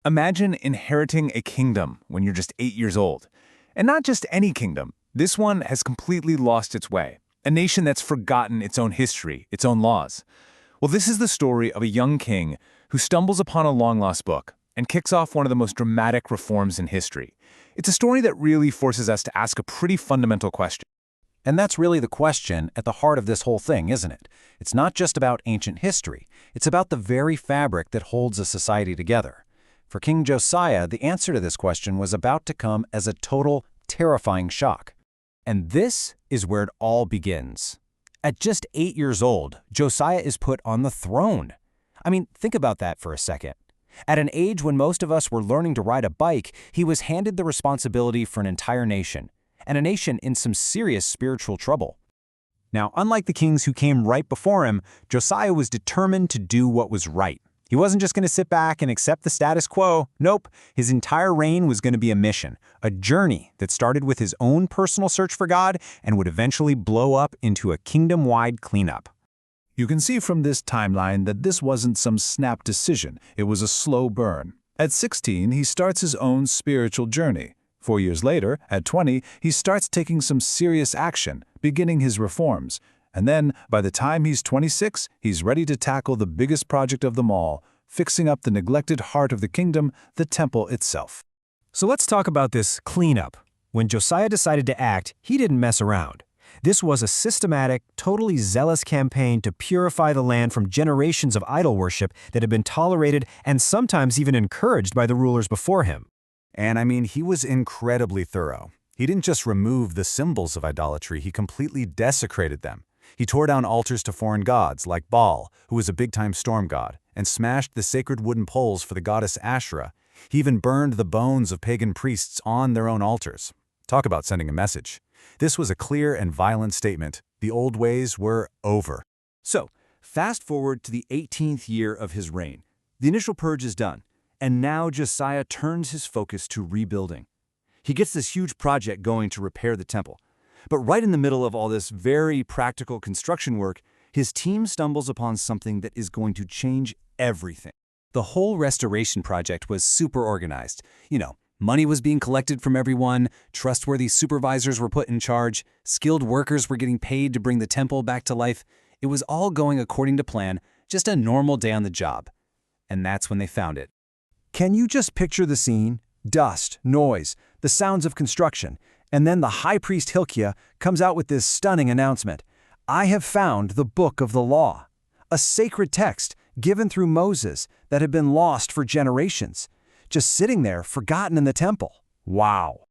Imagine inheriting a kingdom when you're just 8 years old. And not just any kingdom. This one has completely lost its way. A nation that's forgotten its own history, its own laws. Well, this is the story of a young king who stumbles upon a long-lost book and kicks off one of the most dramatic reforms in history. It's a story that really forces us to ask a pretty fundamental question. And that's really the question at the heart of this whole thing, isn't it? It's not just about ancient history. It's about the very fabric that holds a society together. For King Josiah, the answer to this question was about to come as a total, terrifying shock. And this is where it all begins. At just 8 years old, Josiah is put on the throne. I mean, think about that for a second. At an age when most of us were learning to ride a bike, he was handed the responsibility for an entire nation, and a nation in some serious spiritual trouble. Now, unlike the kings who came right before him, Josiah was determined to do what was right. He wasn't just going to sit back and accept the status quo. Nope, his entire reign was going to be a mission, a journey that started with his own personal search for God and would eventually blow up into a kingdom-wide cleanup. You can see from this timeline that this wasn't some snap decision, it was a slow burn. At 16, he starts his own spiritual journey. 4 years later, at 20, he starts taking some serious action, beginning his reforms. And then, by the time he's 26, he's ready to tackle the biggest project of them all, fixing up the neglected heart of the kingdom, the temple itself. So let's talk about this cleanup. When Josiah decided to act, he didn't mess around. This was a systematic, totally zealous campaign to purify the land from generations of idol worship that had been tolerated and sometimes even encouraged by the rulers before him. And I mean, he was incredibly thorough. He didn't just remove the symbols of idolatry, he completely desecrated them. He tore down altars to foreign gods like Baal, who was a big-time storm god, and smashed the sacred wooden poles for the goddess Asherah. He even burned the bones of pagan priests on their own altars. Talk about sending a message. This was a clear and violent statement. The old ways were over. So, fast forward to the 18th year of his reign. The initial purge is done, and now Josiah turns his focus to rebuilding. He gets this huge project going to repair the temple. But right in the middle of all this very practical construction work, his team stumbles upon something that is going to change everything. The whole restoration project was super organized. Money was being collected from everyone, trustworthy supervisors were put in charge, skilled workers were getting paid to bring the temple back to life. It was all going according to plan, just a normal day on the job. And that's when they found it. Can you just picture the scene? Dust, noise, the sounds of construction. And then the high priest Hilkiah comes out with this stunning announcement. I have found the book of the law, a sacred text given through Moses that had been lost for generations, just sitting there forgotten in the temple. Wow.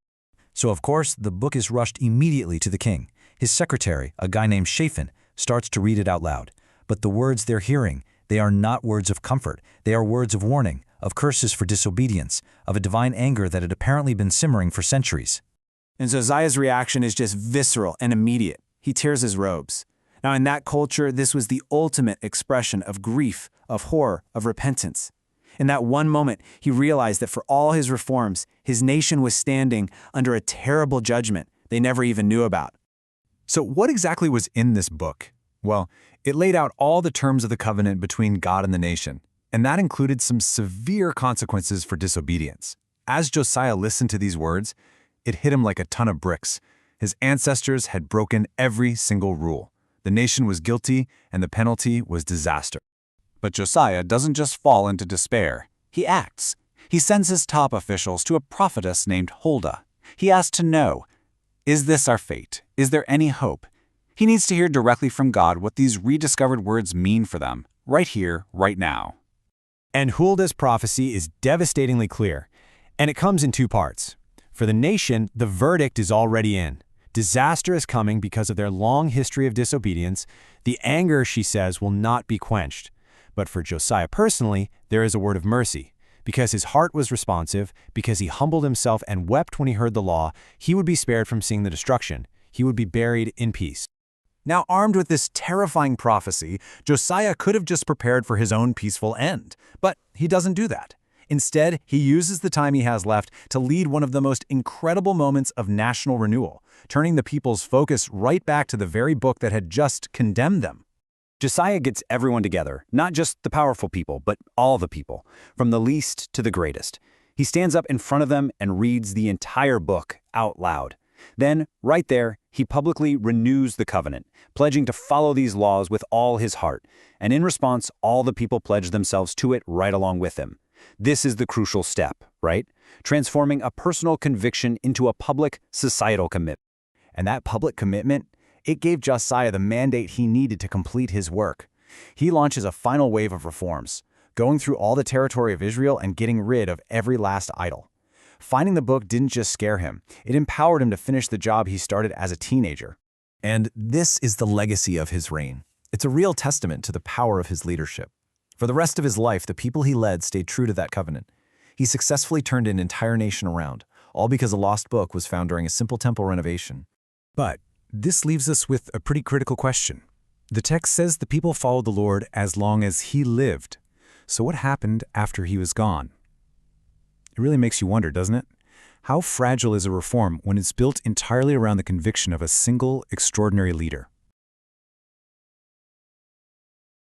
So of course, the book is rushed immediately to the king. His secretary, a guy named Shaphan, starts to read it out loud. But the words they're hearing, they are not words of comfort. They are words of warning, of curses for disobedience, of a divine anger that had apparently been simmering for centuries. And Josiah's reaction is just visceral and immediate. He tears his robes. Now, in that culture, this was the ultimate expression of grief, of horror, of repentance. In that one moment, he realized that for all his reforms, his nation was standing under a terrible judgment they never even knew about. So what exactly was in this book? Well, it laid out all the terms of the covenant between God and the nation, and that included some severe consequences for disobedience. As Josiah listened to these words, it hit him like a ton of bricks. His ancestors had broken every single rule. The nation was guilty, and the penalty was disaster. But Josiah doesn't just fall into despair. He acts. He sends his top officials to a prophetess named Huldah. He asks to know, is this our fate? Is there any hope? He needs to hear directly from God what these rediscovered words mean for them, right here, right now. And Huldah's prophecy is devastatingly clear, and it comes in two parts. For the nation, the verdict is already in. Disaster is coming because of their long history of disobedience. The anger, she says, will not be quenched. But for Josiah personally, there is a word of mercy. Because his heart was responsive, because he humbled himself and wept when he heard the law, he would be spared from seeing the destruction. He would be buried in peace. Now, armed with this terrifying prophecy, Josiah could have just prepared for his own peaceful end. But he doesn't do that. Instead, he uses the time he has left to lead one of the most incredible moments of national renewal, turning the people's focus right back to the very book that had just condemned them. Josiah gets everyone together, not just the powerful people, but all the people, from the least to the greatest. He stands up in front of them and reads the entire book out loud. Then, right there, he publicly renews the covenant, pledging to follow these laws with all his heart. And in response, all the people pledge themselves to it right along with him. This is the crucial step, right? Transforming a personal conviction into a public, societal commitment. And that public commitment, it gave Josiah the mandate he needed to complete his work. He launches a final wave of reforms, going through all the territory of Israel and getting rid of every last idol. Finding the book didn't just scare him, it empowered him to finish the job he started as a teenager. And this is the legacy of his reign. It's a real testament to the power of his leadership. For the rest of his life, the people he led stayed true to that covenant. He successfully turned an entire nation around, all because a lost book was found during a simple temple renovation. But this leaves us with a pretty critical question. The text says the people followed the Lord as long as he lived. So what happened after he was gone? It really makes you wonder, doesn't it? How fragile is a reform when it's built entirely around the conviction of a single, extraordinary leader?